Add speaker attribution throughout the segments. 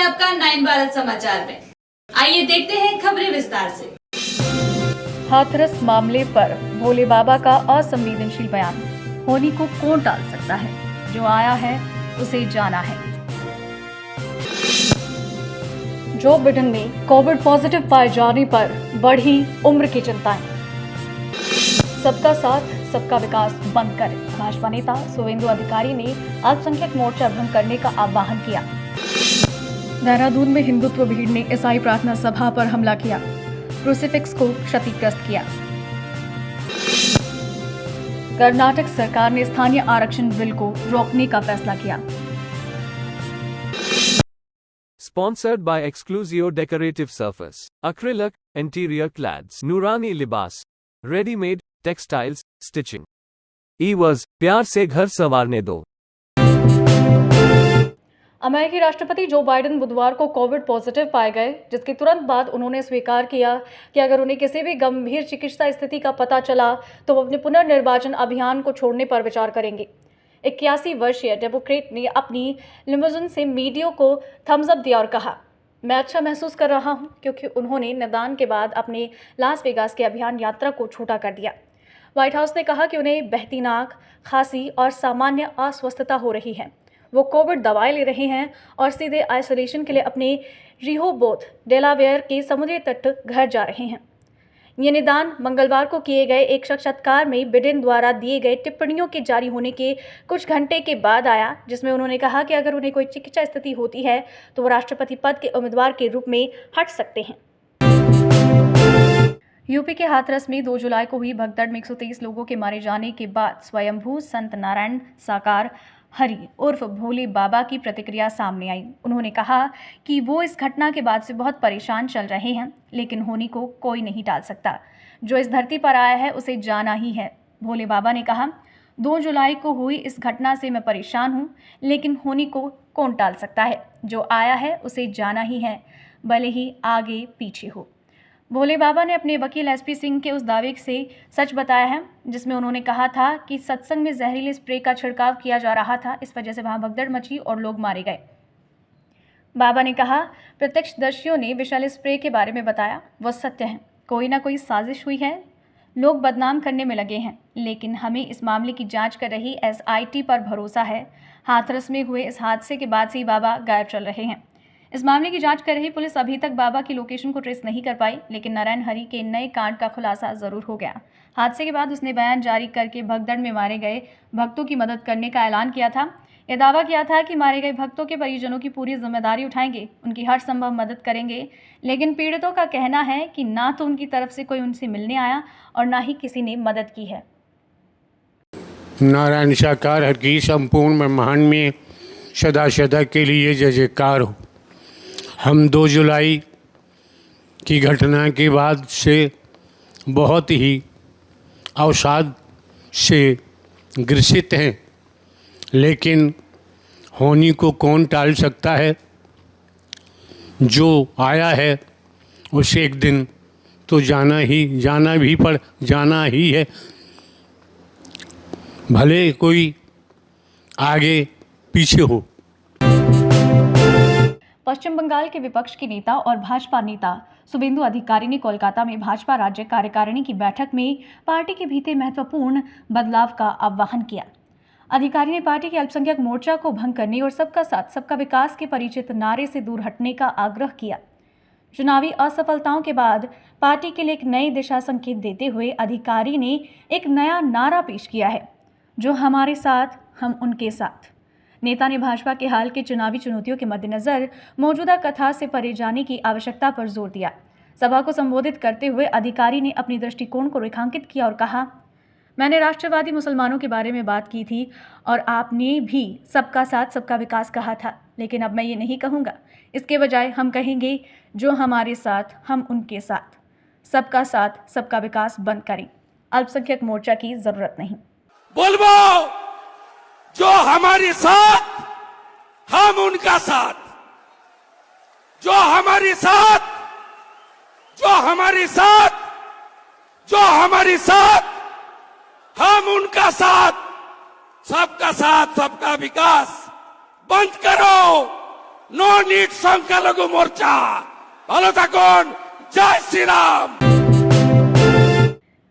Speaker 1: आपका 9 भारत समाचार में। आइए देखते हैं खबरें विस्तार से।
Speaker 2: हाथरस मामले पर भोले बाबा का असंवेदनशील बयान। होनी को कौन टाल सकता है? जो आया है उसे जाना है। जो बिडेन में कोविड पॉजिटिव पाए जाने पर बढ़ी उम्र की चिंताएं। सबका साथ सबका विकास बंद करें। भाजपा नेता सुवेंदु अधिकारी ने अल्पसंख्यक मोर्चा भंग करने का आह्वान किया। देहरादून में हिंदुत्व भीड़ ने ईसाई प्रार्थना सभा पर हमला किया, क्रूसिफिक्स को क्षतिग्रस्त किया। कर्नाटक सरकार ने स्थानीय आरक्षण बिल को रोकने का फैसला किया।
Speaker 3: Sponsored by Exclusio Decorative Surface, Acrylic, Interior Clads, Nurani Libas, Ready-made, Textiles, Stitching. E-was, प्यार से घर संवारने दो।
Speaker 2: अमेरिकी राष्ट्रपति जो बाइडेन बुधवार को कोविड पॉजिटिव पाए गए, जिसके तुरंत बाद उन्होंने स्वीकार किया कि अगर उन्हें किसी भी गंभीर चिकित्सा स्थिति का पता चला तो वो अपने पुनर्निर्वाचन अभियान को छोड़ने पर विचार करेंगे। 81 वर्षीय डेमोक्रेट ने अपनी लिमोजिन से मीडिया को थम्स अप दिया और कहा, मैं अच्छा महसूस कर रहा हूं क्योंकि उन्होंने निदान के बाद अपने लास वेगास के अभियान यात्रा को छोटा कर दिया। व्हाइट हाउस ने कहा कि उन्हें बहती नाक, खांसी और सामान्य अस्वस्थता हो रही है। वो कोविड दवाएं ले रहे हैं और सीधे आइसोलेशन के लिए अपने रिहोबोथ, डेलावेयर के समुद्री तट घर जा रहे हैं। ये निदान मंगलवार को किए गए एक साक्षात्कार में बिडेन द्वारा दिए गए टिप्पणियों के जारी होने के कुछ घंटे के बाद आया, जिसमें उन्होंने कहा कि अगर उन्हें कोई चिकित्सा स्थिति होती है तो वो राष्ट्रपति पद के उम्मीदवार के रूप में हट सकते हैं। यूपी के हाथरस में 2 जुलाई को हुई भगदड़ में 123 लोगों के मारे जाने के बाद स्वयंभू संत नारायण साकार हरि उर्फ भोले बाबा की प्रतिक्रिया सामने आई। उन्होंने कहा कि वो इस घटना के बाद से बहुत परेशान चल रहे हैं, लेकिन होनी को कोई नहीं टाल सकता। जो इस धरती पर आया है उसे जाना ही है। भोले बाबा ने कहा, 2 जुलाई को हुई इस घटना से मैं परेशान हूँ, लेकिन होनी को कौन टाल सकता है? जो आया है उसे जाना ही है, भले ही आगे पीछे हो। भोले बाबा ने अपने वकील एसपी सिंह के उस दावे से सच बताया है, जिसमें उन्होंने कहा था कि सत्संग में जहरीले स्प्रे का छिड़काव किया जा रहा था, इस वजह से वहां भगदड़ मची और लोग मारे गए। बाबा ने कहा, प्रत्यक्षदर्शियों ने विषैले स्प्रे के बारे में बताया, वो सत्य है। कोई ना कोई साजिश हुई है, लोग बदनाम करने में लगे हैं, लेकिन हमें इस मामले की जांच कर रही एसआईटी पर भरोसा है। हाथरस में हुए इस हादसे के बाद से ही बाबा गायब चल रहे हैं। इस मामले की जांच कर रही पुलिस अभी तक बाबा की लोकेशन को ट्रेस नहीं कर पाई, लेकिन नारायण हरि के नए कांड का खुलासा जरूर हो गया। हादसे के बाद उसने बयान जारी करके भगदड़ में मारे गए भक्तों की मदद करने का ऐलान किया था। यह दावा किया था कि मारे गए भक्तों के परिजनों की पूरी जिम्मेदारी उठाएंगे, उनकी हर संभव मदद करेंगे। लेकिन पीड़ितों का कहना है कि ना तो उनकी तरफ से कोई उनसे मिलने आया और ना ही किसी ने मदद की है।
Speaker 4: नारायण साकार हर की संपूर्ण ब्रह्मांड में सदा सदा के लिए जय जयकार हो। हम 2 जुलाई की घटना के बाद से बहुत ही अवसाद से ग्रसित हैं, लेकिन होनी को कौन टाल सकता है? जो आया है उसे एक दिन तो जाना ही है, भले कोई आगे पीछे हो।
Speaker 2: पश्चिम बंगाल के विपक्ष के नेता और भाजपा नेता सुवेंदु अधिकारी ने कोलकाता में भाजपा राज्य कार्यकारिणी की बैठक में पार्टी के भीतर महत्वपूर्ण बदलाव का आह्वान किया। अधिकारी ने पार्टी के अल्पसंख्यक मोर्चा को भंग करने और सबका साथ सबका विकास के परिचित नारे से दूर हटने का आग्रह किया। चुनावी असफलताओं के बाद पार्टी के लिए एक नई दिशा संकेत देते हुए अधिकारी ने एक नया नारा पेश किया है, जो हमारे साथ हम उनके साथ। नेता ने भाजपा के हाल के चुनावी चुनौतियों के मद्देनजर मौजूदा कथा से परे जाने की आवश्यकता पर जोर दिया। सभा को संबोधित करते हुए अधिकारी ने अपनी दृष्टिकोण को रेखांकित किया और कहा, मैंने राष्ट्रवादी मुसलमानों के बारे में बात की थी और आपने भी सबका साथ सबका विकास कहा था, लेकिन अब मैं ये नहीं कहूँगा। इसके बजाय हम कहेंगे, जो हमारे साथ हम उनके साथ। सबका साथ सबका विकास बंद करें, अल्पसंख्यक मोर्चा की जरूरत नहीं।
Speaker 5: बोलबो, जो हमारे साथ हम उनका साथ, जो हमारे साथ, जो हमारे साथ, जो हमारे साथ हम उनका साथ, सबका साथ सबका विकास बंद करो, নো নিড সংখ্যালঘু মোর্চা। ভালো থাকুন, জয় শ্রী রাম।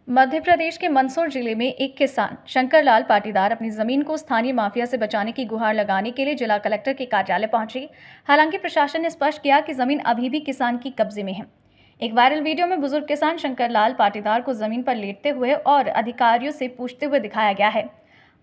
Speaker 2: मध्य प्रदेश के मंदसौर जिले में एक किसान शंकर लाल पाटीदार अपनी जमीन को स्थानीय माफिया से बचाने की गुहार लगाने के लिए जिला कलेक्टर के कार्यालय पहुंचे। हालांकि प्रशासन ने स्पष्ट किया कि जमीन अभी भी किसान की कब्जे में है। एक वायरल वीडियो में बुजुर्ग किसान शंकर लाल पाटीदार को जमीन पर लेटते हुए और अधिकारियों से पूछते हुए दिखाया गया है,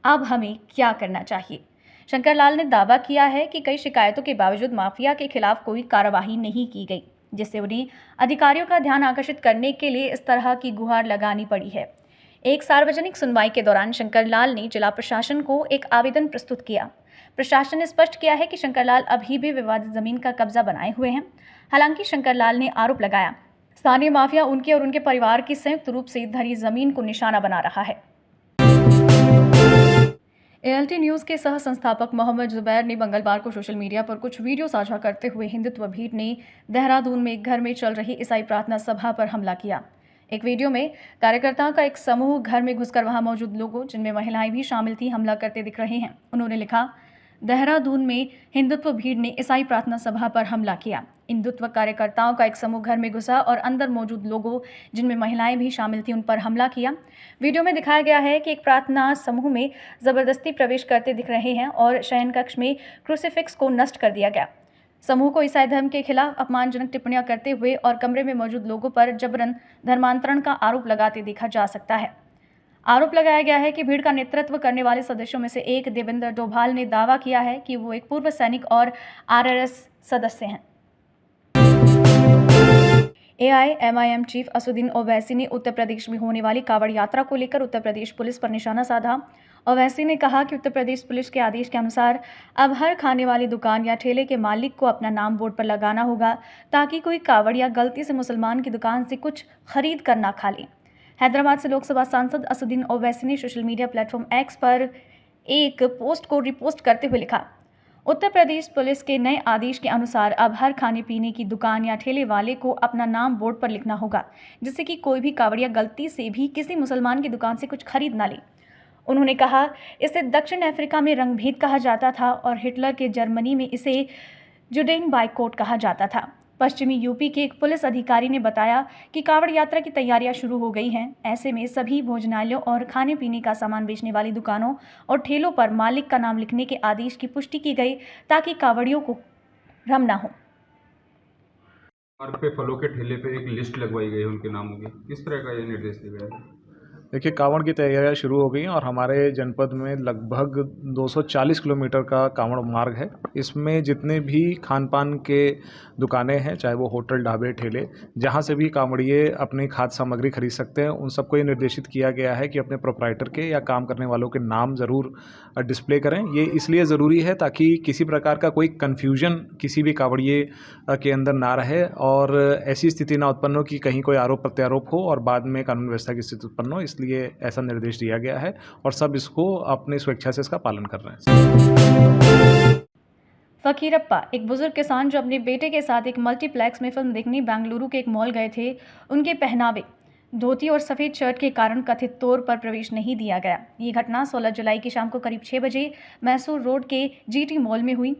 Speaker 2: अब हमें क्या करना चाहिए। शंकर लाल ने दावा किया है कि कई शिकायतों के बावजूद माफिया के खिलाफ कोई कार्रवाई नहीं की गई, जिससे उन्हें अधिकारियों का ध्यान आकर्षित करने के लिए इस तरह की गुहार लगानी पड़ी है। एक सार्वजनिक सुनवाई के दौरान शंकर लाल ने जिला प्रशासन को एक आवेदन प्रस्तुत किया। प्रशासन ने स्पष्ट किया है कि शंकर लाल अभी भी विवादित जमीन का कब्जा बनाए हुए हैं। हालांकि शंकर लाल ने आरोप लगाया, स्थानीय माफिया उनके और उनके परिवार की संयुक्त रूप से धरी जमीन को निशाना बना रहा है। ALT न्यूज़ के सह संस्थापक मोहम्मद जुबैर ने मंगलवार को सोशल मीडिया पर कुछ वीडियो साझा करते हुए हिंदुत्व भीड़ ने देहरादून में एक घर में चल रही ईसाई प्रार्थना सभा पर हमला किया। एक वीडियो में कार्यकर्ताओं का एक समूह घर में घुसकर वहां मौजूद लोगों, जिनमें महिलाएं भी शामिल थी, हमला करते दिख रहे हैं। उन्होंने लिखा, देहरादून में हिंदुत्व भीड़ ने ईसाई प्रार्थना सभा पर हमला किया। हिंदुत्व कार्यकर्ताओं का एक समूह घर में घुसा और अंदर मौजूद लोगों, जिनमें महिलाएं भी शामिल थी, उन पर हमला किया। वीडियो में दिखाया गया है कि एक प्रार्थना समूह में जबरदस्ती प्रवेश करते दिख रहे हैं और शयन कक्ष में क्रूसीफिक्स को नष्ट कर दिया गया। समूह को ईसाई धर्म के खिलाफ अपमानजनक टिप्पणियां करते हुए और कमरे में मौजूद लोगों पर जबरन धर्मांतरण का आरोप लगाते देखा जा सकता है। आरोप लगाया गया है कि भीड़ का नेतृत्व करने वाले सदस्यों में से एक देवेंद्र डोभाल ने दावा किया है कि वो एक पूर्व सैनिक और RRS सदस्य हैं। AIMIM चीफ असुद्दीन ओवैसी ने उत्तर प्रदेश में होने वाली कांवड़ यात्रा को लेकर उत्तर प्रदेश पुलिस पर निशाना साधा। ओवैसी ने कहा कि उत्तर प्रदेश पुलिस के आदेश के अनुसार अब हर खाने वाली दुकान या ठेले के मालिक को अपना नाम बोर्ड पर लगाना होगा, ताकि कोई कांवड़िया गलती से मुसलमान की दुकान से कुछ खरीद कर ना खा ले। हैदराबाद से लोकसभा सांसद असुद्दीन ओवैसी ने सोशल मीडिया प्लेटफॉर्म X पर एक पोस्ट को रिपोस्ट करते हुए लिखा, उत्तर प्रदेश पुलिस के नए आदेश के अनुसार अब हर खाने पीने की दुकान या ठेले वाले को अपना नाम बोर्ड पर लिखना होगा, जिससे कि कोई भी कांवड़िया गलती से भी किसी मुसलमान की दुकान से कुछ खरीद ना ले। उन्होंने कहा, इसे दक्षिण अफ्रीका में रंगभेद कहा जाता था और हिटलर के जर्मनी में इसे जुडेन बाइकॉट कहा जाता था। पश्चिमी यूपी के एक पुलिस अधिकारी ने बताया कि कांवड़ यात्रा की तैयारियां शुरू हो गई हैं। ऐसे में सभी भोजनालयों और खाने पीने का सामान बेचने वाली दुकानों और ठेलों पर मालिक का नाम लिखने के आदेश की पुष्टि की गई, ताकि कांवड़ियों को भ्रम ना हो।
Speaker 6: मार्ग पे फलों के ठेले पे एक लिस्ट लगवाई गई है उनके नामों की, किस तरह का ये निर्देश दिया गया है?
Speaker 7: देखिए, कांवड़ की तैयारियां शुरू हो गई हैं और हमारे जनपद में लगभग 240 किलोमीटर का कांवड़ मार्ग है। इसमें जितने भी खान पान के दुकानें हैं, चाहे वो होटल, ढाबे, ठेले, जहां से भी कांवड़िए अपनी खाद्य सामग्री खरीद सकते हैं, उन सबको ये निर्देशित किया गया है कि अपने प्रोप्राइटर के या काम करने वालों के नाम ज़रूर डिस्प्ले करें। ये इसलिए ज़रूरी है ताकि किसी प्रकार का कोई कन्फ्यूजन किसी भी कांवड़िए के अंदर ना रहे और ऐसी स्थिति ना उत्पन्न हो कि कहीं कोई आरोप प्रत्यारोप हो और बाद में कानून व्यवस्था की स्थिति उत्पन्न हो। इसलिए ऐसा निर्देश दिया गया है और सब इसको अपनी स्वेच्छा से इसका पालन कर रहे हैं।
Speaker 2: फकीरप्पा, एक बुजुर्ग किसान जो अपने बेटे के साथ एक मल्टीप्लेक्स में फिल्म देखने बेंगलुरु के एक मॉल गए थे, उनके पहनावे, धोती और सफ़ेद शर्ट के कारण कथित तौर पर प्रवेश नहीं दिया गया। ये घटना 16 जुलाई की शाम को करीब 6 बजे मैसूर रोड के GT मॉल में हुई।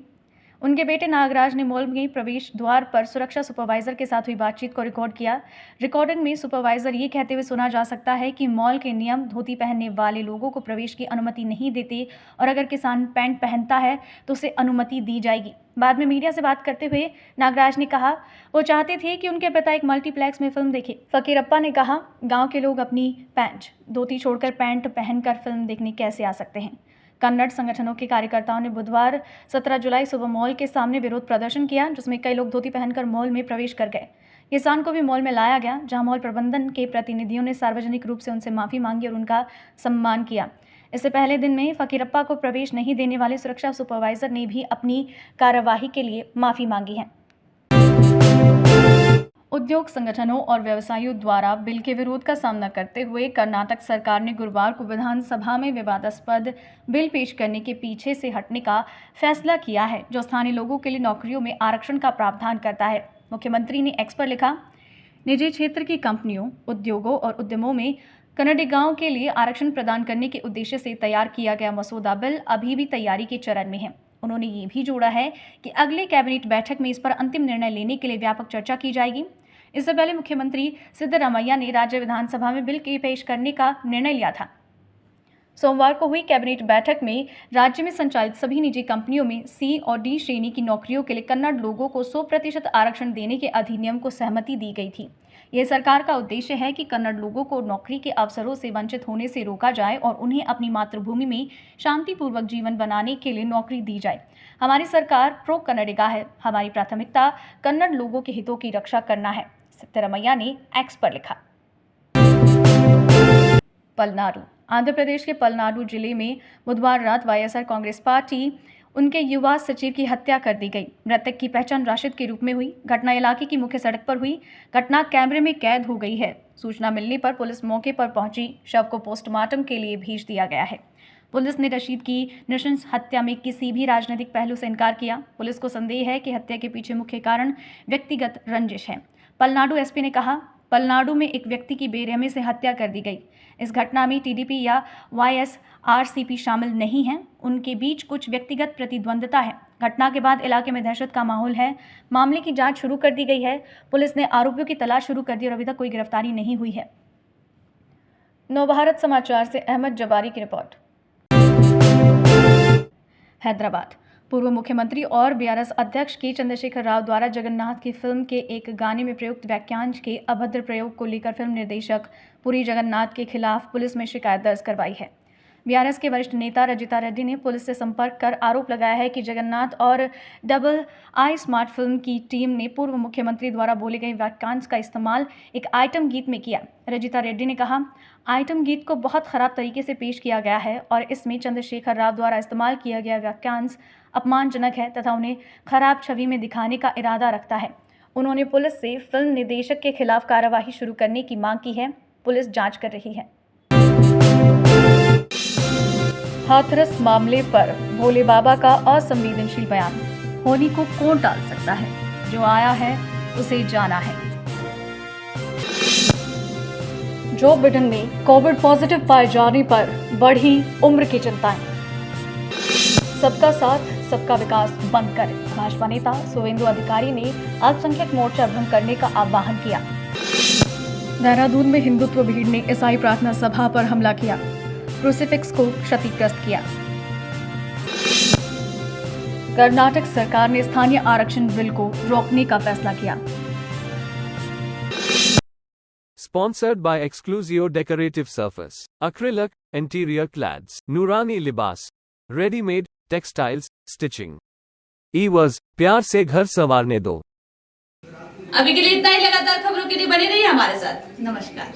Speaker 2: उनके बेटे नागराज ने मॉल में प्रवेश द्वार पर सुरक्षा सुपरवाइजर के साथ हुई बातचीत को रिकॉर्ड किया। रिकॉर्डिंग में सुपरवाइजर ये कहते हुए सुना जा सकता है कि मॉल के नियम धोती पहनने वाले लोगों को प्रवेश की अनुमति नहीं देते और अगर किसान पैंट पहनता है तो उसे अनुमति दी जाएगी। बाद में मीडिया से बात करते हुए नागराज ने कहा, वो चाहते थे कि उनके पिता एक मल्टीप्लेक्स में फिल्म देखे। फकीरप्पा ने कहा, गाँव के लोग अपनी पैंट, धोती छोड़कर पैंट पहनकर फिल्म देखने कैसे आ सकते हैं। कन्नड़ संगठनों के कार्यकर्ताओं ने बुधवार 17 जुलाई सुबह मॉल के सामने विरोध प्रदर्शन किया, जिसमें कई लोग धोती पहनकर मॉल में प्रवेश कर गए। किसान को भी मॉल में लाया गया, जहां मॉल प्रबंधन के प्रतिनिधियों ने सार्वजनिक रूप से उनसे माफ़ी मांगी और उनका सम्मान किया। इससे पहले दिन में फकीरप्पा को प्रवेश नहीं देने वाले सुरक्षा सुपरवाइजर ने भी अपनी कार्यवाही के लिए माफ़ी मांगी है। उद्योग संगठनों और व्यवसायियों द्वारा बिल के विरोध का सामना करते हुए कर्नाटक सरकार ने गुरुवार को विधानसभा में विवादास्पद बिल पेश करने के पीछे से हटने का फैसला किया है, जो स्थानीय लोगों के लिए नौकरियों में आरक्षण का प्रावधान करता है। मुख्यमंत्री ने X पर लिखा, निजी क्षेत्र की कंपनियों, उद्योगों और उद्यमों में कन्नडिगाओं के लिए आरक्षण प्रदान करने के उद्देश्य से तैयार किया गया मसौदा बिल अभी भी तैयारी के चरण में है। उन्होंने ये भी जोड़ा है कि अगले कैबिनेट बैठक में इस पर अंतिम निर्णय लेने के लिए व्यापक चर्चा की जाएगी। इससे पहले मुख्यमंत्री सिद्धरामैया ने राज्य विधानसभा में बिल के पेश करने का निर्णय लिया था। सोमवार को हुई कैबिनेट बैठक में राज्य में संचालित सभी निजी कंपनियों में सी और डी श्रेणी की नौकरियों के लिए कन्नड़ लोगों को 100% आरक्षण देने के अधिनियम को सहमति दी गई थी। यह सरकार का उद्देश्य है कि कन्नड़ लोगों को नौकरी के अवसरों से वंचित होने से रोका जाए और उन्हें अपनी मातृभूमि में शांतिपूर्वक जीवन बनाने के लिए नौकरी दी जाए। हमारी सरकार प्रो कन्नडिगा है। हमारी प्राथमिकता कन्नड़ लोगों के हितों की रक्षा करना है, सिद्धरामैया ने एक्स पर लिखा। पलनाडु। आंध्र प्रदेश के पलनाडु जिले में बुधवार रात वाईएसआर कांग्रेस पार्टी उनके युवा सचिव की हत्या कर दी गई। मृतक की पहचान राशिद के रूप में हुई। घटना इलाके की मुख्य सड़क पर हुई। घटना कैमरे में कैद हो गई है। सूचना मिलने पर पुलिस मौके पर पहुंची। शव को पोस्टमार्टम के लिए भेज दिया गया है। पुलिस ने रशीद की नृशंस हत्या में किसी भी राजनीतिक पहलू से इनकार किया। पुलिस को संदेह है कि हत्या के पीछे मुख्य कारण व्यक्तिगत रंजिश है। पलनाडु एसपी ने कहा, पलनाडु में एक व्यक्ति की बेरहमी से हत्या कर दी गई। इस घटना में टीडीपी या वाईएसआरसीपी शामिल नहीं हैं। उनके बीच कुछ व्यक्तिगत प्रतिद्वंद्विता है। घटना के बाद इलाके में दहशत का माहौल है। मामले की जांच शुरू कर दी गई है। पुलिस ने आरोपियों की तलाश शुरू कर दी और अभी तक कोई गिरफ्तारी नहीं हुई है। नवभारत समाचार से अहमद जबारी की रिपोर्ट। हैदराबाद। पूर्व मुख्यमंत्री और बीआरएस अध्यक्ष के चंद्रशेखर राव द्वारा जगन्नाथ की फिल्म के एक गाने में प्रयुक्त वाक्यांश के अभद्र प्रयोग को लेकर फिल्म निर्देशक पुरी जगन्नाथ के खिलाफ पुलिस में शिकायत दर्ज करवाई है। बीआरएस के वरिष्ठ नेता रजिता रेड्डी ने पुलिस से संपर्क कर आरोप लगाया है कि जगन्नाथ और डबल आई स्मार्ट फिल्म की टीम ने पूर्व मुख्यमंत्री द्वारा बोले गए वाक्यांश का इस्तेमाल एक आइटम गीत में किया। रजिता रेड्डी ने कहा, आइटम गीत को बहुत खराब तरीके से पेश किया गया है और इसमें चंद्रशेखर राव द्वारा इस्तेमाल किया गया वाक्यांश अपमानजनक है तथा उन्हें खराब छवि में दिखाने का इरादा रखता है। उन्होंने पुलिस से फिल्म निर्देशक के खिलाफ कार्यवाही शुरू करने की मांग की है। पुलिस जांच कर रही है। हाथरस मामले पर भोले बाबा का असंवेदनशील बयान। होली को कौन टाल सकता है? जो आया है उसे जाना है। जो बिडेन में कोविड पॉजिटिव पाए जाने पर बढ़ी उम्र की चिंताएं। सबका साथ सबका विकास बंद करें। भाजपा नेता सुवेंदु अधिकारी ने अल्पसंख्यक मोर्चा भंग करने का आह्वान किया। देहरादून में हिंदुत्व भीड़ ने ईसाई प्रार्थना सभा पर हमला किया। क्रूसिफिक्स को क्षतिग्रस्त किया। कर्नाटक सरकार ने स्थानीय आरक्षण बिल को रोकने का फैसला किया।
Speaker 3: Sponsored by Exclusio Decorative Surface, Acrylic, Interior Clads, Nurani Libas, Ready-made, Textiles, Stitching. E-was, प्यार से घर संवारने दो।
Speaker 1: अभी के लिए इतना ही। लगातार खबरों के लिए बने रहिए हमारे साथ। नमस्कार।